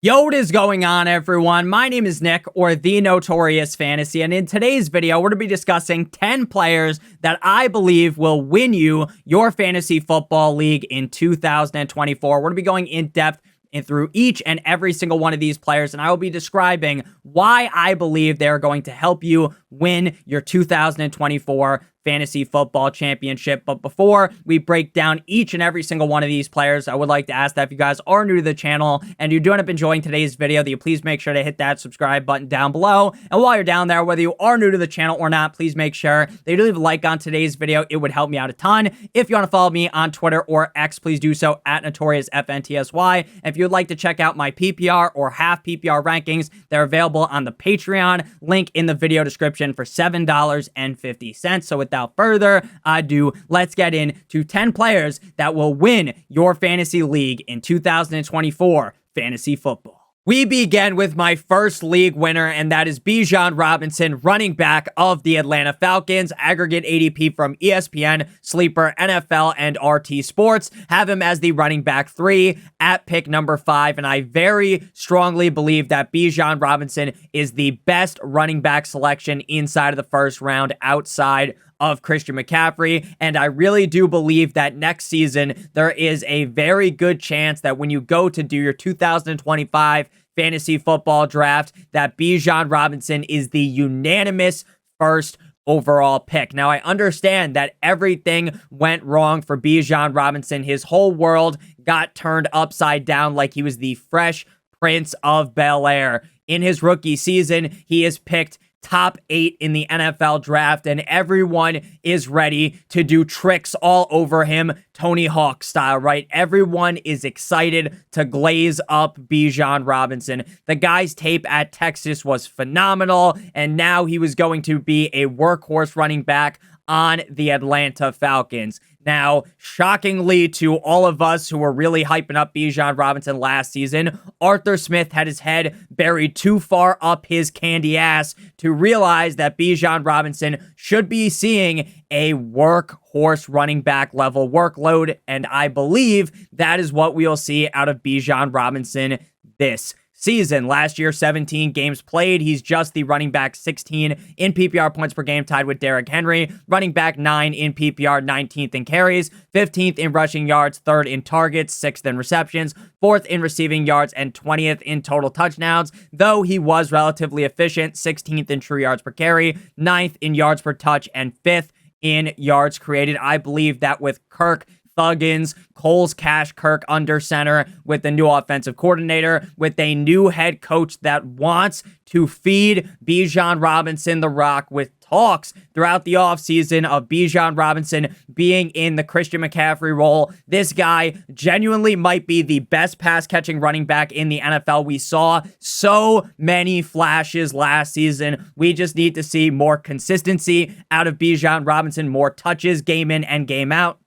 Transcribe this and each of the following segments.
Yo, what is going on, everyone? My name is Nick, or the Notorious Fantasy, and in today's video, we're going to be discussing 10 players that I believe will win you your fantasy football league in 2024. We're going to be going in depth and through each and every single one of these players, and I will be describing why I believe they're going to help you win your 2024 fantasy football championship. But before we break down each and every single one of these players, I would like to ask that if you guys are new to the channel and you do end up enjoying today's video, that you please make sure to hit that subscribe button down below. And while you're down there, whether you are new to the channel or not, please make sure that you do leave a like on today's video. It would help me out a ton. If you want to follow me on Twitter or X, please do so at NotoriousFantasy. If you'd like to check out my PPR or half PPR rankings, they're available on the Patreon, link in the video description, for $7.50. So without further ado, let's get into 10 players that will win your fantasy league in 2024 fantasy football. We begin with my first league winner, and that is Bijan Robinson, running back of the Atlanta Falcons. Aggregate ADP from ESPN, Sleeper, NFL, and RT Sports have him as the running back 3 at pick number 5, and I very strongly believe that Bijan Robinson is the best running back selection inside of the first round outside of Christian McCaffrey, and I really do believe that next season there is a very good chance that when you go to do your 2025 fantasy football draft, that Bijan Robinson is the unanimous first overall pick. Now, I understand that everything went wrong for Bijan Robinson. His whole world got turned upside down like he was the fresh Prince of Bel-Air. In his rookie season, he is picked top 8 in the NFL draft, and everyone is ready to do tricks all over him, Tony Hawk style, right? Everyone is excited to glaze up Bijan Robinson. The guy's tape at Texas was phenomenal, and now he was going to be a workhorse running back on the Atlanta Falcons. Now, shockingly to all of us who were really hyping up Bijan Robinson last season, Arthur Smith had his head buried too far up his candy ass to realize that Bijan Robinson should be seeing a workhorse running back level workload, and I believe that is what we'll see out of Bijan Robinson this season. Last year, 17 games played. He's just the running back 16 in PPR points per game, tied with Derrick Henry. Running back 9 in PPR, 19th in carries, 15th in rushing yards, 3rd in targets, 6th in receptions, 4th in receiving yards, and 20th in total touchdowns. Though he was relatively efficient, 16th in true yards per carry, 9th in yards per touch, and 5th in yards created. I believe that with Kirk Thuggins, Cole's Cash Kirk under center, with the new offensive coordinator, with a new head coach that wants to feed Bijan Robinson the rock, with talks throughout the offseason of Bijan Robinson being in the Christian McCaffrey role. This guy genuinely might be the best pass-catching running back in the NFL. We saw so many flashes last season. We just need to see more consistency out of Bijan Robinson, more touches game in and game out.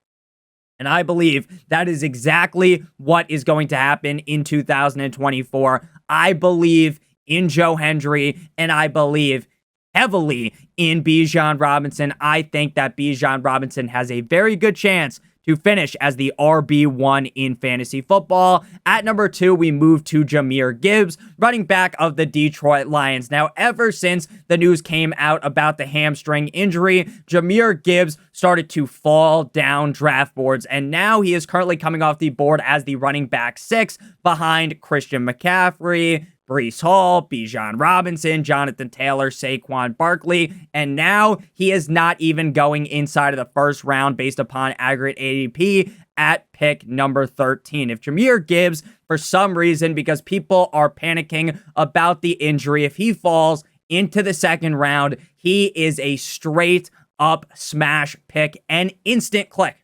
And I believe that is exactly what is going to happen in 2024. I believe in Joe Hendry, and I believe heavily in Bijan Robinson. I think that Bijan Robinson has a very good chance to finish as the RB1 in fantasy football. At number 2, we move to Jahmyr Gibbs, running back of the Detroit Lions. Now, ever since the news came out about the hamstring injury, Jahmyr Gibbs started to fall down draft boards, and now he is currently coming off the board as the running back 6 behind Christian McCaffrey, Breece Hall, Bijan Robinson, Jonathan Taylor, Saquon Barkley, and now he is not even going inside of the first round based upon aggregate ADP at pick number 13. If Jahmyr Gibbs, for some reason, because people are panicking about the injury, if he falls into the second round, he is a straight up smash pick and instant click.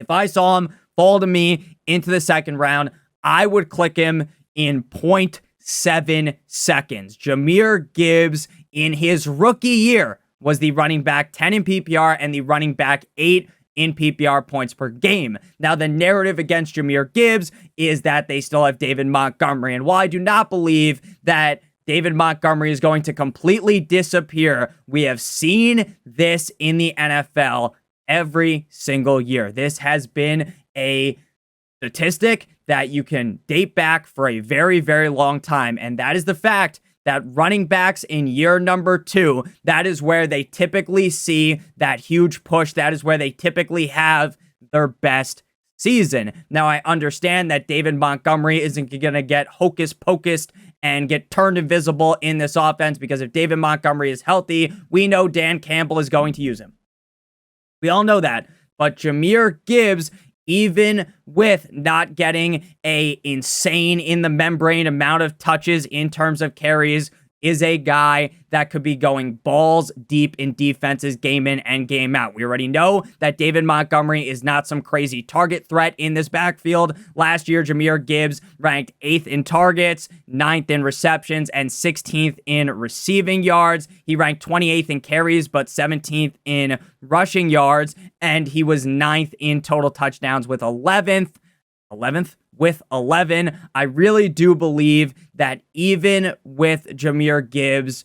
If I saw him fall to me into the second round, I would click him in 0.7 seconds. Jahmyr Gibbs, in his rookie year, was the running back 10 in PPR and the running back 8 in PPR points per game. Now, the narrative against Jahmyr Gibbs is that they still have David Montgomery, and while I do not believe that David Montgomery is going to completely disappear, we have seen this in the NFL every single year. This has been a statistic that you can date back for a very, very long time. And that is the fact that running backs in year number 2, that is where they typically see that huge push. That is where they typically have their best season. Now, I understand that David Montgomery isn't going to get hocus pocus and get turned invisible in this offense, because if David Montgomery is healthy, we know Dan Campbell is going to use him. We all know that. But Jahmyr Gibbs, even with not getting a insane in the membrane amount of touches in terms of carries, is a guy that could be going balls deep in defenses game in and game out. We already know that David Montgomery is not some crazy target threat in this backfield. Last year, Jahmyr Gibbs ranked 8th in targets, 9th in receptions, and 16th in receiving yards. He ranked 28th in carries, but 17th in rushing yards, and he was 9th in total touchdowns with 11th with 11. I really do believe that even with Jahmyr Gibbs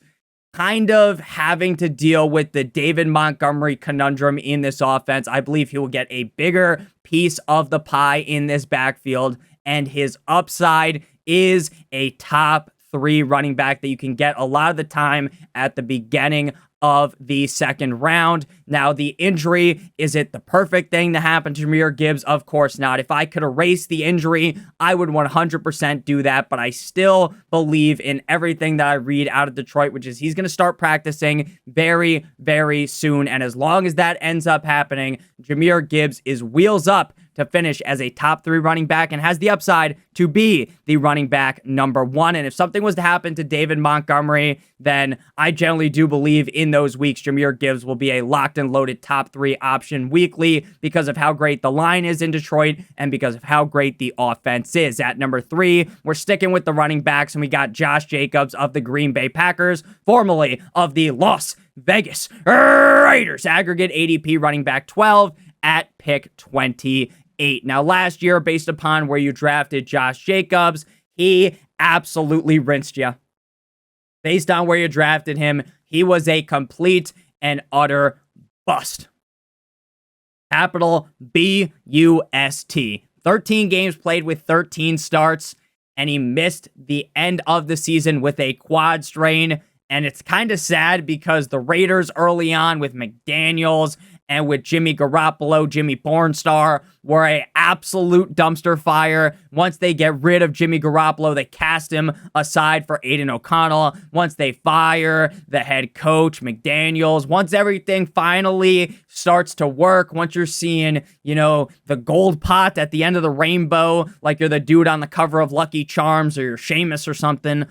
kind of having to deal with the David Montgomery conundrum in this offense, I believe he will get a bigger piece of the pie in this backfield, and his upside is a top 3 running back that you can get a lot of the time at the beginning of the second round. Now, the injury, is it the perfect thing to happen to Jahmyr Gibbs? Of course not. If I could erase the injury, I would 100% do that, but I still believe in everything that I read out of Detroit, which is he's going to start practicing very, very soon, and as long as that ends up happening, Jahmyr Gibbs is wheels up to finish as a top 3 running back and has the upside to be the running back number 1. And if something was to happen to David Montgomery, then I generally do believe in those weeks Jahmyr Gibbs will be a locked and loaded top 3 option weekly, because of how great the line is in Detroit and because of how great the offense is. At number 3, we're sticking with the running backs, and we got Josh Jacobs of the Green Bay Packers, formerly of the Las Vegas Raiders. Aggregate ADP running back 12 at pick 28. Now, last year, based upon where you drafted Josh Jacobs, he absolutely rinsed you. Based on where you drafted him, he was a complete and utter bust. Capital B-U-S-T. 13 games played with 13 starts, and he missed the end of the season with a quad strain. And it's kind of sad because the Raiders early on with McDaniels and with Jimmy Garoppolo, Jimmy Pornstar, were an absolute dumpster fire. Once they get rid of Jimmy Garoppolo, they cast him aside for Aiden O'Connell. Once they fire the head coach, McDaniels, once everything finally starts to work, once you're seeing, the gold pot at the end of the rainbow, like you're the dude on the cover of Lucky Charms or you're Sheamus or something,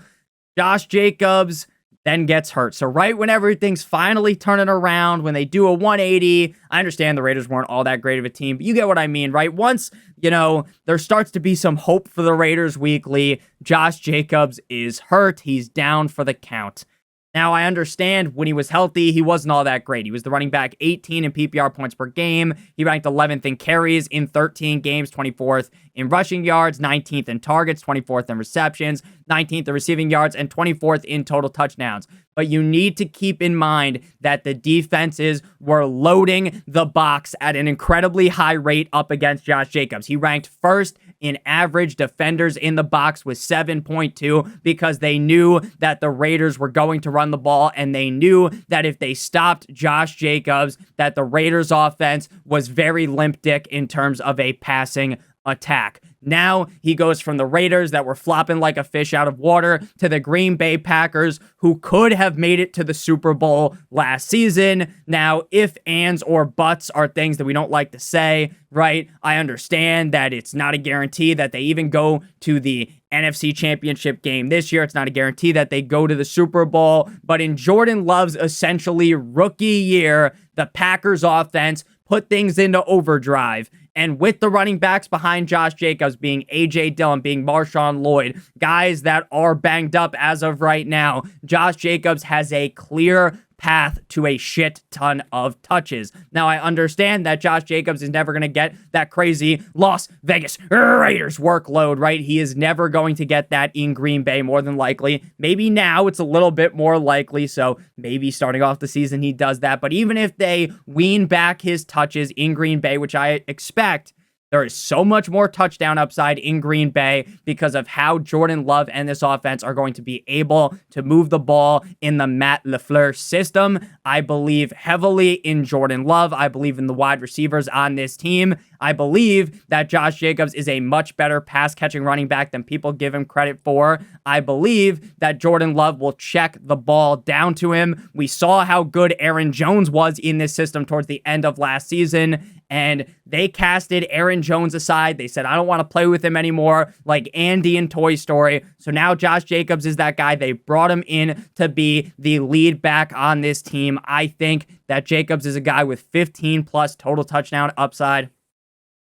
Josh Jacobs then gets hurt. So right when everything's finally turning around, when they do a 180, I understand the Raiders weren't all that great of a team, but you get what I mean, right? Once, there starts to be some hope for the Raiders weekly, Josh Jacobs is hurt. He's down for the count. Now, I understand when he was healthy, he wasn't all that great. He was the running back 18 in PPR points per game. He ranked 11th in carries in 13 games, 24th in rushing yards, 19th in targets, 24th in receptions, 19th in receiving yards, and 24th in total touchdowns. But you need to keep in mind that the defenses were loading the box at an incredibly high rate up against Josh Jacobs. He ranked first in average defenders in the box with 7.2 because they knew that the Raiders were going to run the ball, and they knew that if they stopped Josh Jacobs, that the Raiders offense was very limp dick in terms of a passing attack. Now he goes from the Raiders that were flopping like a fish out of water to the Green Bay Packers, who could have made it to the Super Bowl last season. Now, if, ands, or buts are things that we don't like to say, right? I understand that it's not a guarantee that they even go to the NFC Championship game this year. It's not a guarantee that they go to the Super Bowl. But in Jordan Love's essentially rookie year, the Packers offense put things into overdrive. And with the running backs behind Josh Jacobs being A.J. Dillon, being Marshawn Lloyd, guys that are banged up as of right now, Josh Jacobs has a clear path to a shit ton of touches. Now, I understand that Josh Jacobs is never going to get that crazy Las Vegas Raiders workload, right? He is never going to get that in Green Bay, more than likely. Maybe now it's a little bit more likely, so maybe starting off the season he does that. But even if they wean back his touches in Green Bay, which I expect, There is so much more touchdown upside in Green Bay because of how Jordan Love and this offense are going to be able to move the ball in the Matt LaFleur system. I believe heavily in Jordan Love. I believe in the wide receivers on this team. I believe that Josh Jacobs is a much better pass-catching running back than people give him credit for. I believe that Jordan Love will check the ball down to him. We saw how good Aaron Jones was in this system towards the end of last season, and they casted Aaron Jones aside. They said, I don't want to play with him anymore, like Andy in Toy Story. So now Josh Jacobs is that guy. They brought him in to be the lead back on this team. I think that Jacobs is a guy with 15 plus total touchdown upside.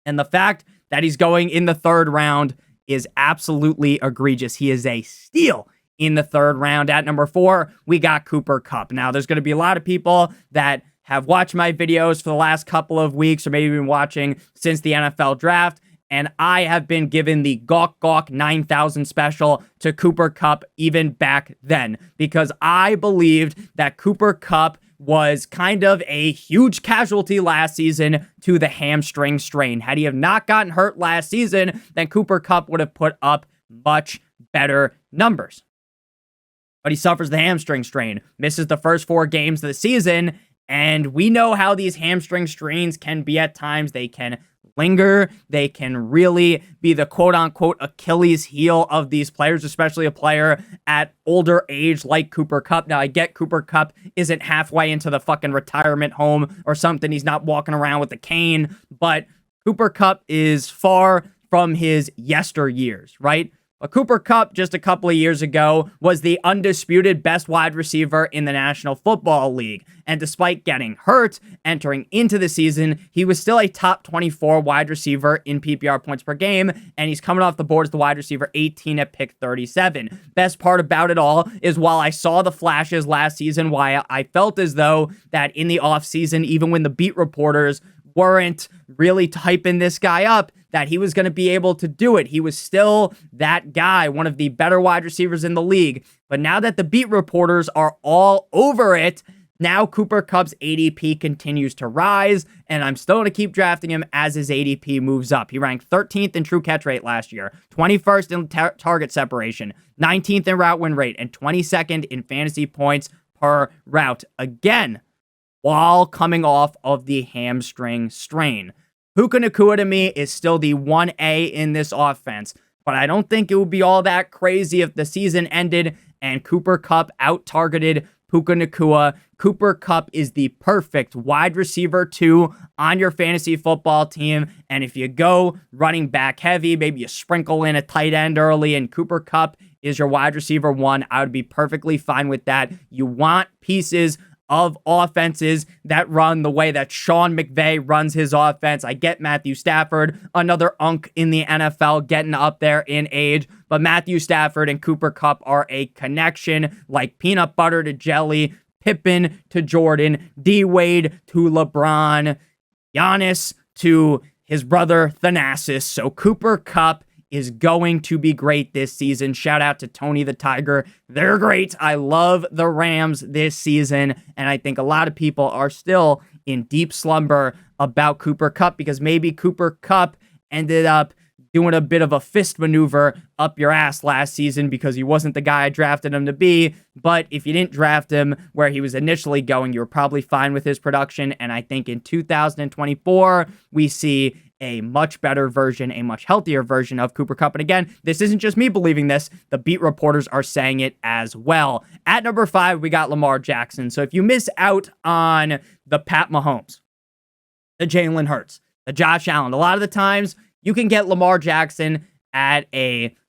And the fact that he's going in the third round is absolutely egregious. He is a steal in the third round. At number 4, we got Cooper Kupp. Now, there's going to be a lot of people that have watched my videos for the last couple of weeks or maybe been watching since the NFL draft, and I have been given the Gawk Gawk 9000 special to Cooper Kupp even back then because I believed that Cooper Kupp was kind of a huge casualty last season to the hamstring strain. Had he have not gotten hurt last season, then Cooper Kupp would have put up much better numbers. But he suffers the hamstring strain, misses the first 4 games of the season, and we know how these hamstring strains can be at times. They can linger. They can really be the quote-unquote Achilles heel of these players, especially a player at older age like Cooper Kupp. Now, I get Cooper Kupp isn't halfway into the fucking retirement home or something. He's not walking around with a cane, but Cooper Kupp is far from his yesteryears, right? But Cooper Kupp, just a couple of years ago, was the undisputed best wide receiver in the National Football League. And despite getting hurt entering into the season, he was still a top 24 wide receiver in PPR points per game. And he's coming off the board as the wide receiver 18 at pick 37. Best part about it all is while I saw the flashes last season, why I felt as though that in the offseason, even when the beat reporters weren't really typing this guy up, that he was going to be able to do it. He was still that guy, one of the better wide receivers in the league. But now that the beat reporters are all over it, now Cooper Kupp's ADP continues to rise, and I'm still going to keep drafting him as his ADP moves up. He ranked 13th in true catch rate last year, 21st in target separation, 19th in route win rate, and 22nd in fantasy points per route. Again, while coming off of the hamstring strain. Puka Nacua to me is still the 1A in this offense, but I don't think it would be all that crazy if the season ended and Cooper Kupp out-targeted Puka Nacua. Cooper Kupp is the perfect wide receiver 2 on your fantasy football team, and if you go running back heavy, maybe you sprinkle in a tight end early, and Cooper Kupp is your wide receiver 1, I would be perfectly fine with that. You want pieces of offenses that run the way that Sean McVay runs his offense. I get Matthew Stafford, another unk in the NFL, getting up there in age, but Matthew Stafford and Cooper Kupp are a connection like peanut butter to jelly, Pippen to Jordan, D-Wade to LeBron, Giannis to his brother Thanasis. So Cooper Kupp is going to be great this season. Shout out to Tony the Tiger. They're great. I love the Rams this season, and I think a lot of people are still in deep slumber about Cooper Kupp because maybe Cooper Kupp ended up doing a bit of a fist maneuver up your ass last season because he wasn't the guy I drafted him to be. But if you didn't draft him where he was initially going, you were probably fine with his production. And I think in 2024, we see a much better version, a much healthier version of Cooper Kupp. And again, this isn't just me believing this. The beat reporters are saying it as well. At number 5, we got Lamar Jackson. So if you miss out on the Pat Mahomes, the Jalen Hurts, the Josh Allen, a lot of the times you can get Lamar Jackson at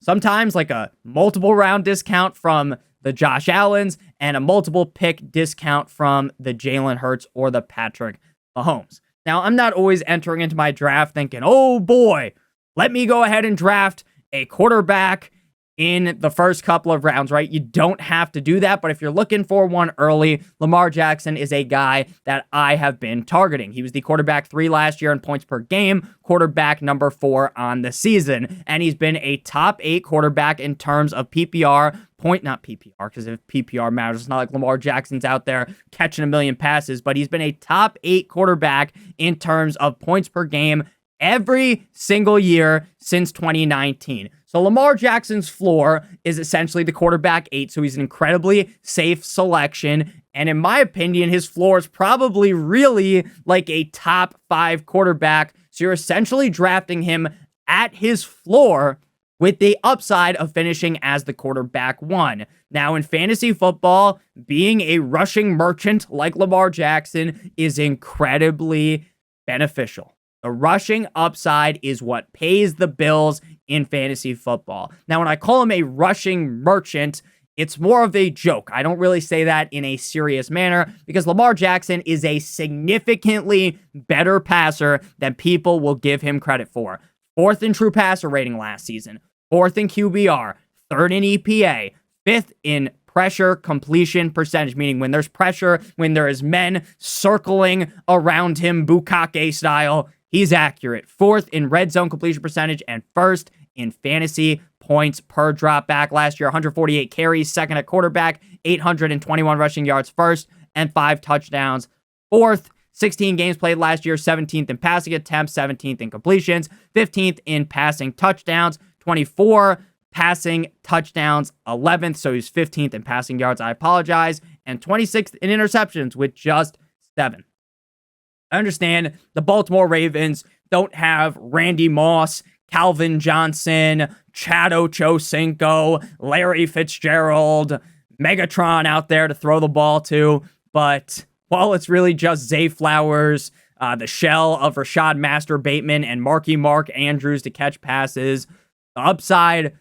sometimes like a multiple round discount from the Josh Allens and a multiple pick discount from the Jalen Hurts or the Patrick Mahomes. Now, I'm not always entering into my draft thinking, oh boy, let me go ahead and draft a quarterback in the first couple of rounds, right? You don't have to do that, but if you're looking for one early, Lamar Jackson is a guy that I have been targeting. He was the quarterback 3 last year in points per game, quarterback number 4 on the season, and he's been a top 8 quarterback in terms of PPR, not PPR, because if PPR matters, it's not like Lamar Jackson's out there catching a million passes, but he's been a top 8 quarterback in terms of points per game every single year since 2019. So Lamar Jackson's floor is essentially the quarterback 8, so he's an incredibly safe selection. And in my opinion, his floor is probably really like a top 5 quarterback. So you're essentially drafting him at his floor with the upside of finishing as the quarterback 1. Now, in fantasy football, being a rushing merchant like Lamar Jackson is incredibly beneficial. The rushing upside is what pays the bills in fantasy football. Now, when I call him a rushing merchant, it's more of a joke. I don't really say that in a serious manner because Lamar Jackson is a significantly better passer than people will give him credit for. 4th in true passer rating last season, 4th in QBR, 3rd in EPA, 5th in pressure completion percentage, meaning when there's pressure, when there is men circling around him, Bukake style, he's accurate. 4th in red zone completion percentage and 1st in fantasy points per drop back. Last year, 148 carries, 2nd at quarterback, 821 rushing yards 1st, and 5 touchdowns 4th. 16 games played last year, 17th in passing attempts, 17th in completions, 15th in passing touchdowns, 24 passing touchdowns, 11th, so he's 15th in passing yards, I apologize, and 26th in interceptions with just 7. I understand the Baltimore Ravens don't have Randy Moss, Calvin Johnson, Chad Ochocinco, Larry Fitzgerald, Megatron out there to throw the ball to, but well, it's really just Zay Flowers, the shell of Rashad Master Bateman, and Marky Mark Andrews to catch passes. The upside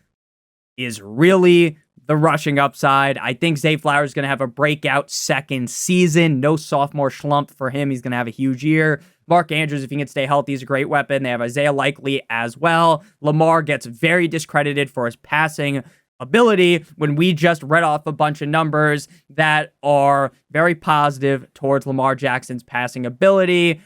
is really the rushing upside. I think Zay Flowers is going to have a breakout second season. No sophomore slump for him. He's going to have a huge year. Mark Andrews, if he can stay healthy, is a great weapon. They have Isaiah Likely as well. Lamar gets very discredited for his passing ability when we just read off a bunch of numbers that are very positive towards Lamar Jackson's passing ability.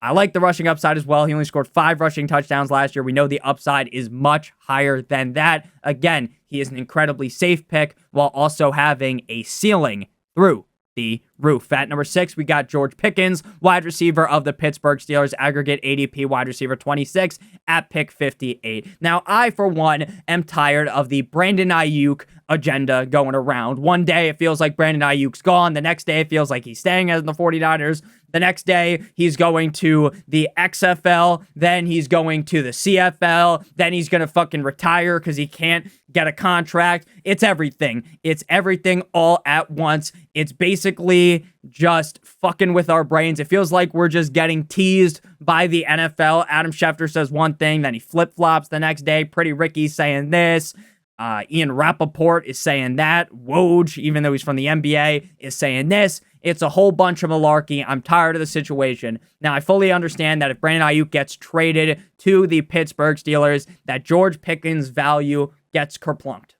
I like the rushing upside as well. He only scored 5 rushing touchdowns last year. We know the upside is much higher than that. Again, he is an incredibly safe pick while also having a ceiling through the roof. At number 6, we got George Pickens, wide receiver of the Pittsburgh Steelers, aggregate ADP wide receiver 26 at pick 58. Now, I, for one, am tired of the Brandon Ayuk agenda going around. One day, it feels like Brandon Ayuk's gone. The next day, it feels like he's staying as the 49ers. The next day, he's going to the XFL. Then he's going to the CFL. Then he's going to fucking retire because he can't get a contract. It's everything. It's everything all at once. It's basically just fucking with our brains. It feels like we're just getting teased by the NFL. Adam Schefter says one thing, then he flip-flops the next day. Pretty Ricky's saying this. Ian Rappaport is saying that. Woj, even though he's from the NBA, is saying this. It's a whole bunch of malarkey. I'm tired of the situation. Now, I fully understand that if Brandon Ayuk gets traded to the Pittsburgh Steelers, that George Pickens' value gets kerplunked.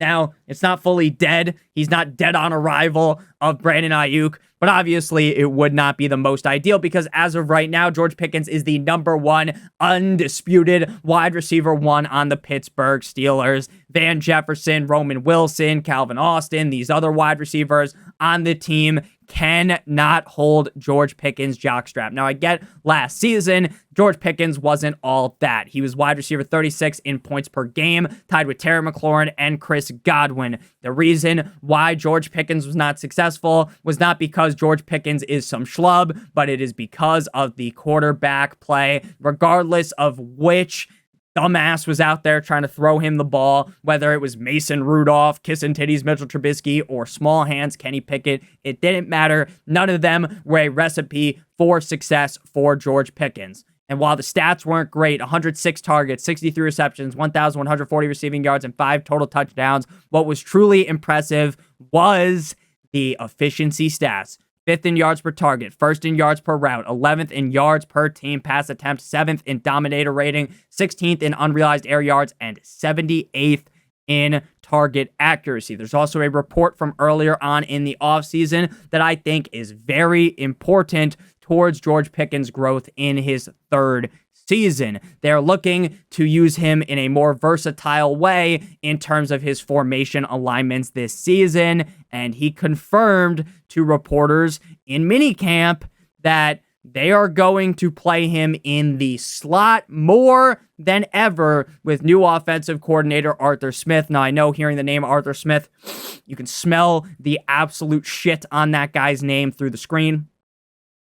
Now, it's not fully dead. He's not dead on arrival of Brandon Ayuk, but obviously it would not be the most ideal because as of right now, George Pickens is the number 1 undisputed wide receiver 1 on the Pittsburgh Steelers. Van Jefferson, Roman Wilson, Calvin Austin, these other wide receivers on the team cannot hold George Pickens' jockstrap. Now, I get last season, George Pickens wasn't all that. He was wide receiver 36 in points per game, tied with Terry McLaurin and Chris Godwin. The reason why George Pickens was not successful was not because George Pickens is some schlub, but it is because of the quarterback play, regardless of which dumbass was out there trying to throw him the ball, whether it was Mason Rudolph, Kissin' Titties, Mitchell Trubisky, or Small Hands, Kenny Pickett. It didn't matter. None of them were a recipe for success for George Pickens. And while the stats weren't great, 106 targets, 63 receptions, 1,140 receiving yards, and 5 total touchdowns, what was truly impressive was the efficiency stats. 5th in yards per target, 1st in yards per route, 11th in yards per team pass attempts, 7th in dominator rating, 16th in unrealized air yards, and 78th in target accuracy. There's also a report from earlier on in the offseason that I think is very important towards George Pickens' growth in his 3rd season. They're looking to use him in a more versatile way in terms of his formation alignments this season, and he confirmed to reporters in minicamp that they are going to play him in the slot more than ever with new offensive coordinator Arthur Smith. Now, I know hearing the name Arthur Smith, you can smell the absolute shit on that guy's name through the screen.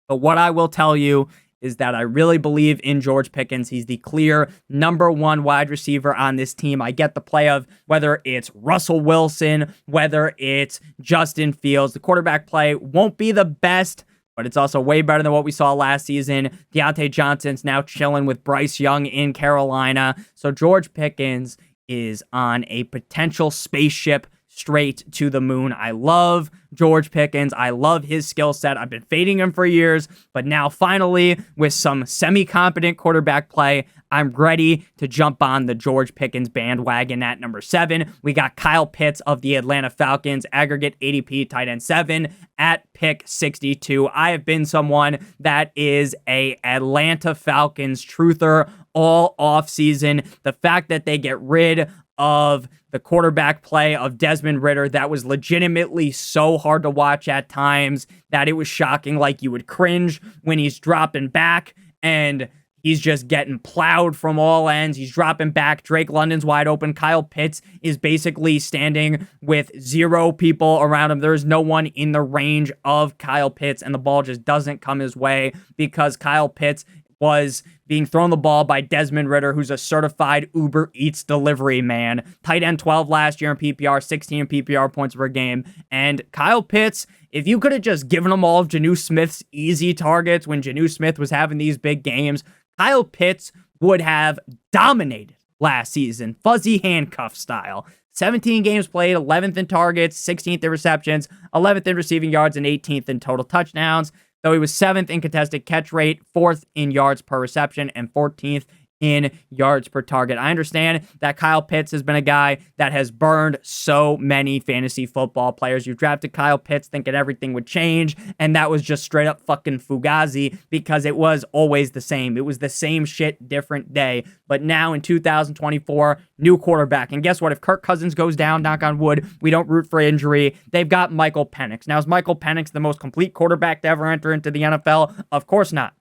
But what I will tell you is that I really believe in George Pickens. He's the clear number one wide receiver on this team. I get the play of whether it's Russell Wilson, whether it's Justin Fields. The quarterback play won't be the best, but it's also way better than what we saw last season. Deontay Johnson's now chilling with Bryce Young in Carolina. So George Pickens is on a potential spaceship straight to the moon. I love George Pickens. I love his skill set. I've been fading him for years, but now finally, with some semi-competent quarterback play, I'm ready to jump on the George Pickens bandwagon at number 7. We got Kyle Pitts of the Atlanta Falcons, aggregate ADP tight end 7 at pick 62. I have been someone that is a Atlanta Falcons truther all offseason. The fact that they get rid of the quarterback play of Desmond Ridder that was legitimately so hard to watch at times that it was shocking. Like, you would cringe when he's dropping back and he's just getting plowed from all ends. He's dropping back. Drake London's wide open. Kyle Pitts is basically standing with 0 people around him. There's no one in the range of Kyle Pitts, and the ball just doesn't come his way because Kyle Pitts was being thrown the ball by Desmond Ridder, who's a certified Uber Eats delivery man. Tight end 12 last year in PPR, 16 in PPR points per game. And Kyle Pitts, if you could have just given him all of Jonnu Smith's easy targets when Jonnu Smith was having these big games, Kyle Pitts would have dominated last season, fuzzy handcuff style. 17 games played, 11th in targets, 16th in receptions, 11th in receiving yards, and 18th in total touchdowns. Though he was 7th in contested catch rate, 4th in yards per reception, and 14th in yards per target. I understand that Kyle Pitts has been a guy that has burned so many fantasy football players. You drafted Kyle Pitts thinking everything would change, and that was just straight up fucking fugazi because it was always the same. It was the same shit, different day. But now in 2024, new quarterback. And guess what? If Kirk Cousins goes down, knock on wood, we don't root for injury. They've got Michael Penix. Now, is Michael Penix the most complete quarterback to ever enter into the NFL? Of course not.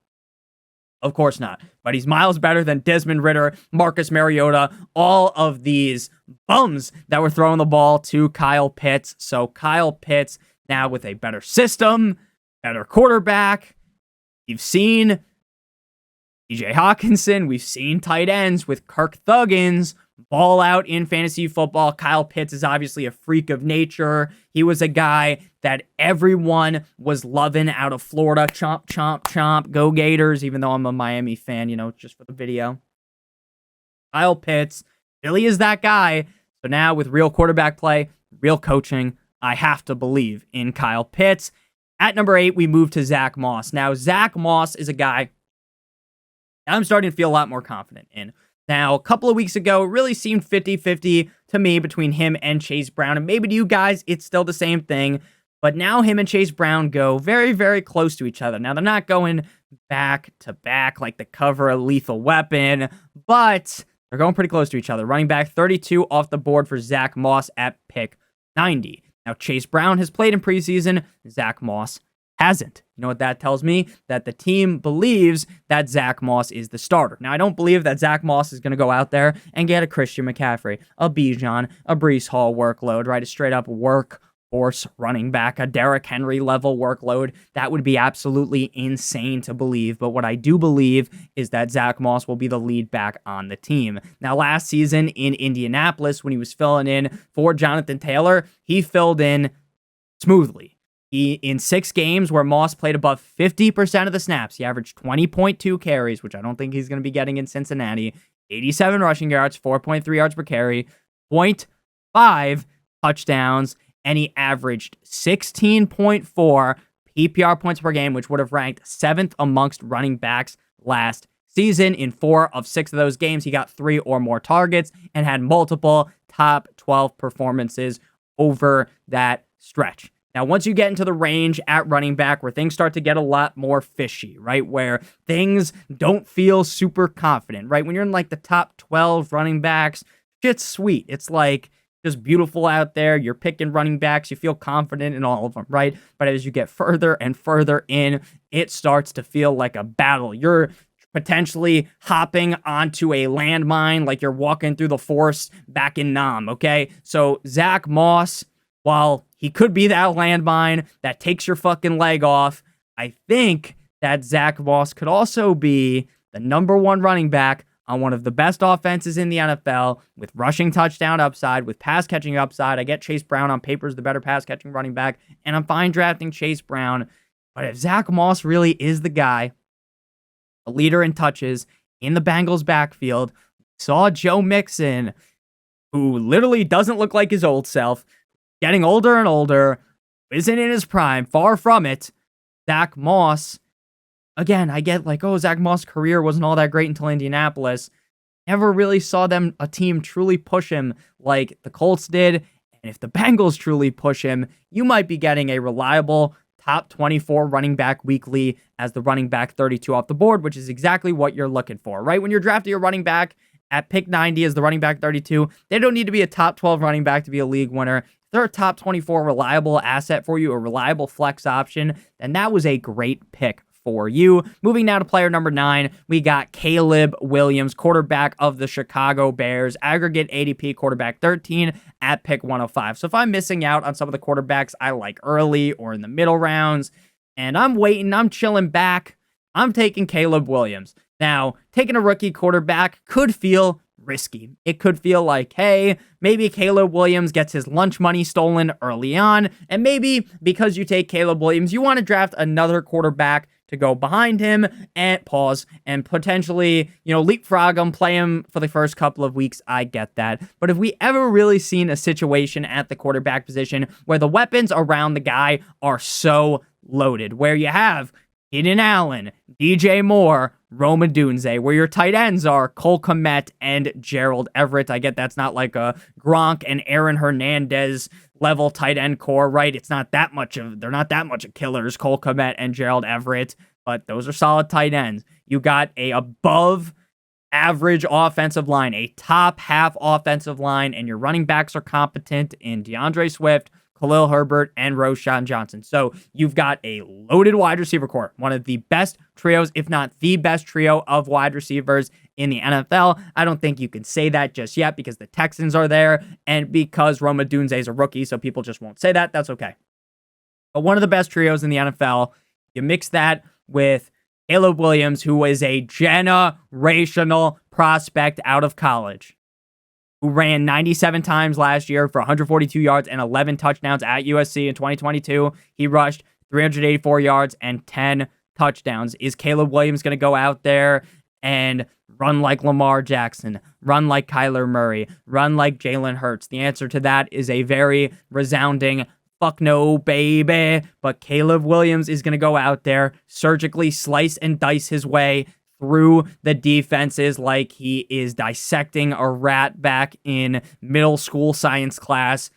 Of course not. But he's miles better than Desmond Ridder, Marcus Mariota, all of these bums that were throwing the ball to Kyle Pitts. So Kyle Pitts now with a better system, better quarterback. You've seen TJ Hawkinson. We've seen tight ends with Kirk Thuggins ball out in fantasy football. Kyle Pitts is obviously a freak of nature. He was a guy that everyone was loving out of Florida. Chomp, chomp, chomp. Go Gators, even though I'm a Miami fan, just for the video. Kyle Pitts really is that guy. So now with real quarterback play, real coaching, I have to believe in Kyle Pitts. At number 8, we move to Zack Moss. Now, Zack Moss is a guy I'm starting to feel a lot more confident in. Now, a couple of weeks ago, it really seemed 50-50 to me between him and Chase Brown. And maybe to you guys, it's still the same thing. But now him and Chase Brown go very, very close to each other. Now, they're not going back to back like the cover of Lethal Weapon, but they're going pretty close to each other. Running back 32 off the board for Zack Moss at pick 90. Now, Chase Brown has played in preseason. Zack Moss hasn't. You know what that tells me? That the team believes that Zack Moss is the starter. Now, I don't believe that Zack Moss is going to go out there and get a Christian McCaffrey, a Bijan, a Breece Hall workload, right? A straight up workhorse running back, a Derrick Henry level workload. That would be absolutely insane to believe. But what I do believe is that Zack Moss will be the lead back on the team. Now, last season in Indianapolis, when he was filling in for Jonathan Taylor, he filled in smoothly. In 6 games where Moss played above 50% of the snaps, he averaged 20.2 carries, which I don't think he's going to be getting in Cincinnati, 87 rushing yards, 4.3 yards per carry, 0.5 touchdowns, and he averaged 16.4 PPR points per game, which would have ranked 7th amongst running backs last season. In 4 of 6 of those games, he got 3 or more targets and had multiple top 12 performances over that stretch. Now, once you get into the range at running back where things start to get a lot more fishy, right? Where things don't feel super confident, right? When you're in like the top 12 running backs, shit's sweet. It's like just beautiful out there. You're picking running backs. You feel confident in all of them, right? But as you get further and further in, it starts to feel like a battle. You're potentially hopping onto a landmine like you're walking through the forest back in Nam, okay? So Zach Moss, while he could be that landmine that takes your fucking leg off, I think that Zach Moss could also be the number one running back on one of the best offenses in the NFL with rushing touchdown upside, with pass catching upside. I get Chase Brown on paper as the better pass catching running back, and I'm fine drafting Chase Brown. But if Zach Moss really is the guy, a leader in touches in the Bengals backfield, saw Joe Mixon, who literally doesn't look like his old self, getting older and older, isn't in his prime, far from it. Zach Moss, again, I get like, oh, Zach Moss' career wasn't all that great until Indianapolis. Never really saw a team truly push him like the Colts did. And if the Bengals truly push him, you might be getting a reliable top 24 running back weekly as the running back 32 off the board, which is exactly what you're looking for, right? When you're drafting a running back at pick 90 as the running back 32, they don't need to be a top 12 running back to be a league winner. If they're a top 24 reliable asset for you, a reliable flex option, then that was a great pick for you. Moving now to player number 9, we got Caleb Williams, quarterback of the Chicago Bears, aggregate ADP quarterback 13 at pick 105. So if I'm missing out on some of the quarterbacks I like early or in the middle rounds, and I'm waiting, I'm chilling back, I'm taking Caleb Williams. Now, taking a rookie quarterback could feel risky. It could feel like, hey, maybe Caleb Williams gets his lunch money stolen early on, and maybe because you take Caleb Williams, you want to draft another quarterback to go behind him and pause and potentially, leapfrog him, play him for the first couple of weeks. I get that. But have we ever really seen a situation at the quarterback position where the weapons around the guy are so loaded, where you have Keenan Allen, DJ Moore, Rome Odunze, where your tight ends are Cole Kmet and Gerald Everett? I get that's not like a Gronk and Aaron Hernandez level tight end core, right? They're not that much of killers, Cole Kmet and Gerald Everett, but those are solid tight ends. You got a above average offensive line, a top half offensive line, and your running backs are competent in DeAndre Swift, Khalil Herbert, and Roschon Johnson. So you've got a loaded wide receiver core, one of the best trios, if not the best trio of wide receivers in the NFL. I don't think you can say that just yet because the Texans are there and because Rome Odunze is a rookie, so people just won't say that. That's okay. But one of the best trios in the NFL, you mix that with Caleb Williams, who is a generational prospect out of college, who ran 97 times last year for 142 yards and 11 touchdowns at USC in 2022. He rushed 384 yards and 10 touchdowns. Is Caleb Williams going to go out there and run like Lamar Jackson, run like Kyler Murray, run like Jalen Hurts? The answer to that is a very resounding fuck no, baby. But Caleb Williams is going to go out there, surgically slice and dice his way through the defenses like he is dissecting a rat back in middle school science class.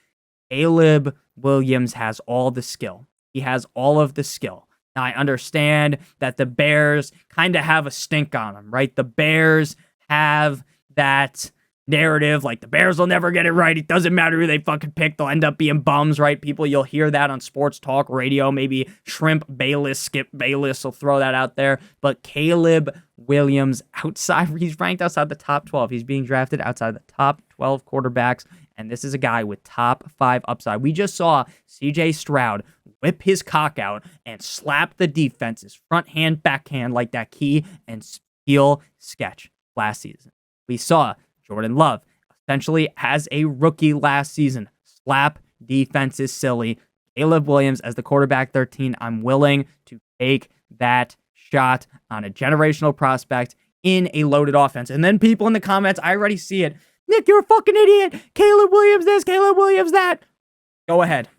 Caleb Williams has all the skill. He has all of the skill. Now, I understand that the Bears kind of have a stink on them, right? The Bears have that narrative, like the Bears will never get it right. It doesn't matter who they fucking pick. They'll end up being bums, right? People, you'll hear that on sports talk radio. Maybe Shrimp Bayless, Skip Bayless will throw that out there. But Caleb Williams, he's ranked outside the top 12. He's being drafted outside the top 12 quarterbacks. And this is a guy with top 5 upside. We just saw CJ Stroud whip his cock out and slap the defense's front hand, backhand like that key and steal sketch last season. We saw Jordan Love, essentially as a rookie last season, slap defenses silly. Caleb Williams as the quarterback 13, I'm willing to take that shot on a generational prospect in a loaded offense. And then people in the comments, I already see it. Nick, you're a fucking idiot. Caleb Williams this, Caleb Williams that. Go ahead.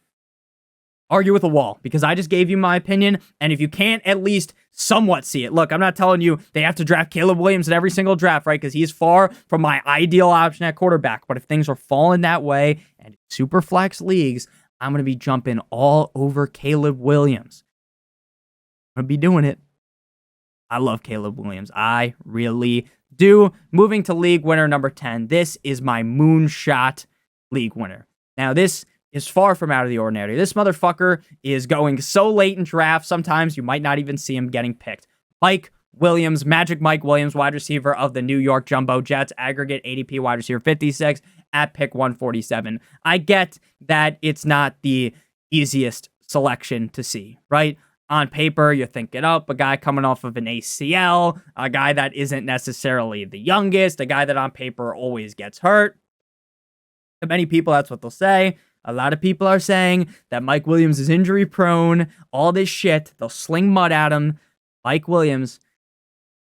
Argue with a wall, because I just gave you my opinion, and if you can't at least somewhat see it, look, I'm not telling you they have to draft Caleb Williams in every single draft, right, because he's far from my ideal option at quarterback, but if things are falling that way, and super flex leagues, I'm going to be jumping all over Caleb Williams. I'm going to be doing it. I love Caleb Williams. I really do. Moving to league winner number 10. This is my moonshot league winner. Now, this is far from out of the ordinary. This motherfucker is going so late in drafts, sometimes you might not even see him getting picked. Mike Williams, Magic Mike Williams, wide receiver of the New York Jumbo Jets, aggregate ADP wide receiver 56 at pick 147. I get that it's not the easiest selection to see, right? On paper, you're thinking, a guy coming off of an ACL, a guy that isn't necessarily the youngest, a guy that on paper always gets hurt. To many people, that's what they'll say. A lot of people are saying that Mike Williams is injury prone, all this shit. They'll sling mud at him. Mike Williams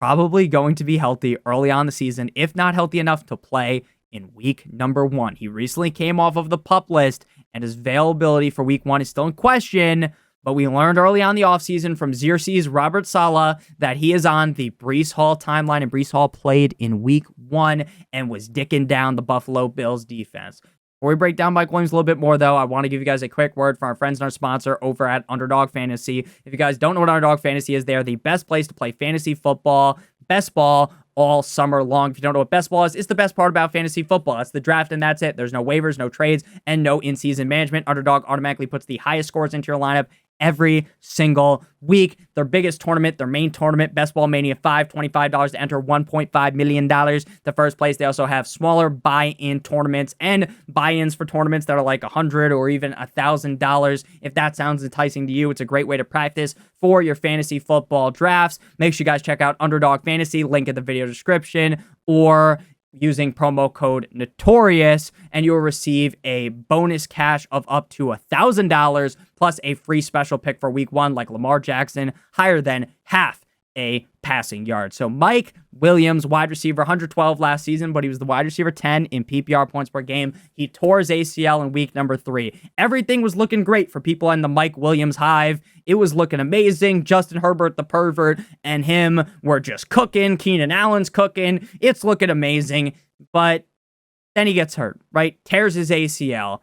probably going to be healthy early on the season, if not healthy enough to play in week number 1. He recently came off of the PUP list, and his availability for week 1 is still in question. But we learned early on the offseason from Xerxes Robert Saleh that he is on the Breece Hall timeline, and Breece Hall played in week 1 and was dicking down the Buffalo Bills defense. Before we break down Mike Williams a little bit more, though, I want to give you guys a quick word from our friends and our sponsor over at Underdog Fantasy. If you guys don't know what Underdog Fantasy is, they are the best place to play fantasy football, best ball, all summer long. If you don't know what best ball is, it's the best part about fantasy football. It's the draft, and that's it. There's no waivers, no trades, and no in-season management. Underdog automatically puts the highest scores into your lineup every single week. Their biggest tournament, their main tournament, Best Ball Mania 5, $25 to enter, $1.5 million to first place. They also have smaller buy-in tournaments and buy-ins for tournaments that are like $100 or even $1,000. If that sounds enticing to you, it's a great way to practice for your fantasy football drafts. Make sure you guys check out Underdog Fantasy, link in the video description, or using promo code Notorious, and you'll receive a bonus cash of up to $1,000 plus a free special pick for week 1 like Lamar Jackson, higher than half a passing yard. So Mike Williams, wide receiver, 112 last season, but he was the wide receiver 10 in PPR points per game. He tore his ACL in week number 3. Everything was looking great for people in the Mike Williams hive. It was looking amazing. Justin Herbert, the pervert, and him were just cooking. Keenan Allen's cooking. It's looking amazing. But then he gets hurt, right? Tears his ACL.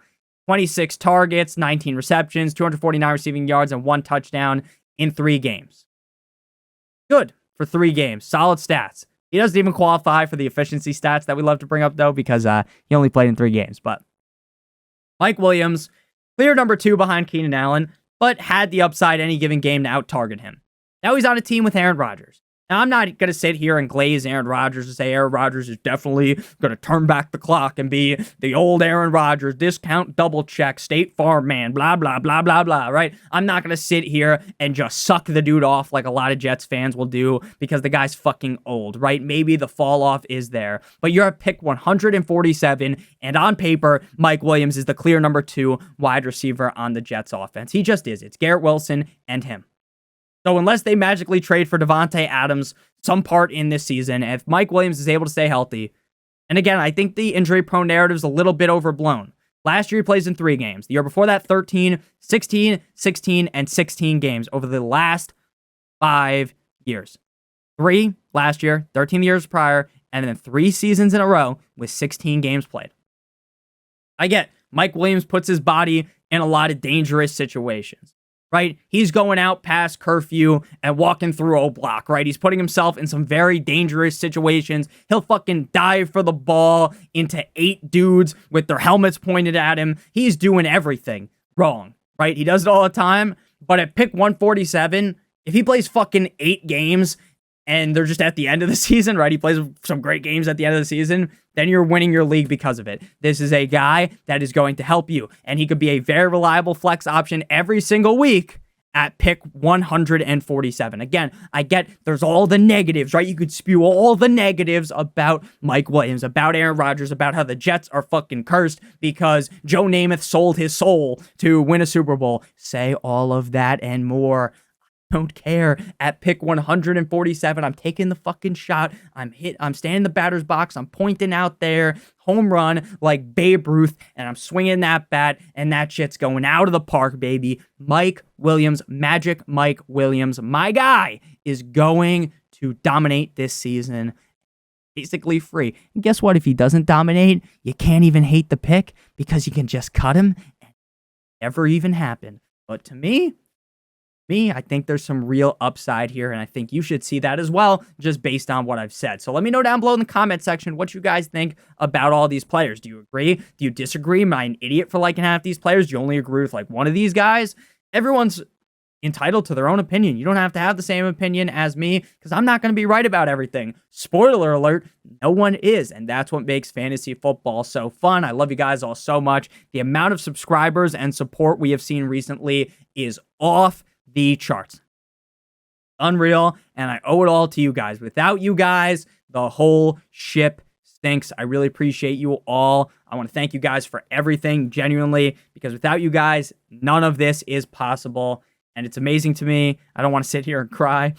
26 targets, 19 receptions, 249 receiving yards, and 1 touchdown in 3 games. Good for 3 games. Solid stats. He doesn't even qualify for the efficiency stats that we love to bring up, though, because he only played in 3 games. But Mike Williams, clear number 2 behind Keenan Allen, but had the upside any given game to out-target him. Now he's on a team with Aaron Rodgers. Now, I'm not going to sit here and glaze Aaron Rodgers and say Aaron Rodgers is definitely going to turn back the clock and be the old Aaron Rodgers, discount, double check, State Farm man, blah, blah, blah, blah, blah, right? I'm not going to sit here and just suck the dude off like a lot of Jets fans will do because the guy's fucking old, right? Maybe the fall off is there, but you're at pick 147, and on paper, Mike Williams is the clear number 2 wide receiver on the Jets offense. He just is. It's Garrett Wilson and him. So unless they magically trade for Devontae Adams some part in this season, if Mike Williams is able to stay healthy, and again, I think the injury-prone narrative is a little bit overblown. Last year, he plays in 3 games. The year before that, 13, 16, 16, and 16 games over the last 5 years. 3 last year, 13 years prior, and then 3 seasons in a row with 16 games played. I get Mike Williams puts his body in a lot of dangerous situations. Right? He's going out past curfew and walking through a block, right? He's putting himself in some very dangerous situations. He'll fucking dive for the ball into 8 dudes with their helmets pointed at him. He's doing everything wrong, right? He does it all the time, but at pick 147, if he plays fucking 8 games and they're just at the end of the season, right? He plays some great games at the end of the season, then you're winning your league because of it. This is a guy that is going to help you, and he could be a very reliable flex option every single week at pick 147. Again, I get there's all the negatives, right? You could spew all the negatives about Mike Williams, about Aaron Rodgers, about how the Jets are fucking cursed because Joe Namath sold his soul to win a Super Bowl. Say all of that and more. Don't care. At pick 147, I'm taking the fucking shot. I'm standing in the batter's box. I'm pointing out there, home run like Babe Ruth, and I'm swinging that bat, and that shit's going out of the park, baby. Mike Williams, Magic Mike Williams, my guy, is going to dominate this season. Basically free. And guess what? If he doesn't dominate, you can't even hate the pick because you can just cut him and never even happen. But to me, Me, I think there's some real upside here, and I think you should see that as well, just based on what I've said. So let me know down below in the comment section what you guys think about all these players. Do you agree? Do you disagree? Am I an idiot for liking half these players? Do you only agree with like one of these guys? Everyone's entitled to their own opinion. You don't have to have the same opinion as me because I'm not going to be right about everything. Spoiler alert, no one is, and that's what makes fantasy football so fun. I love you guys all so much. The amount of subscribers and support we have seen recently is off the charts. Unreal, and I owe it all to you guys. Without you guys, the whole ship stinks. I really appreciate you all. I want to thank you guys for everything, genuinely, because without you guys, none of this is possible, and it's amazing to me. I don't want to sit here and cry.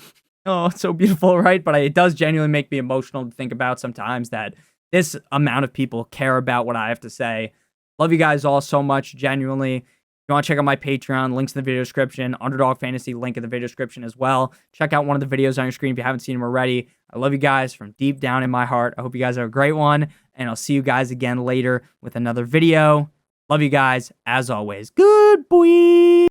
Oh, it's so beautiful, right? But it does genuinely make me emotional to think about sometimes that this amount of people care about what I have to say. Love you guys all so much, genuinely. If you want to check out my Patreon, links in the video description, Underdog Fantasy, link in the video description as well. Check out one of the videos on your screen if you haven't seen them already. I love you guys from deep down in my heart. I hope you guys have a great one, and I'll see you guys again later with another video. Love you guys, as always. Good boy.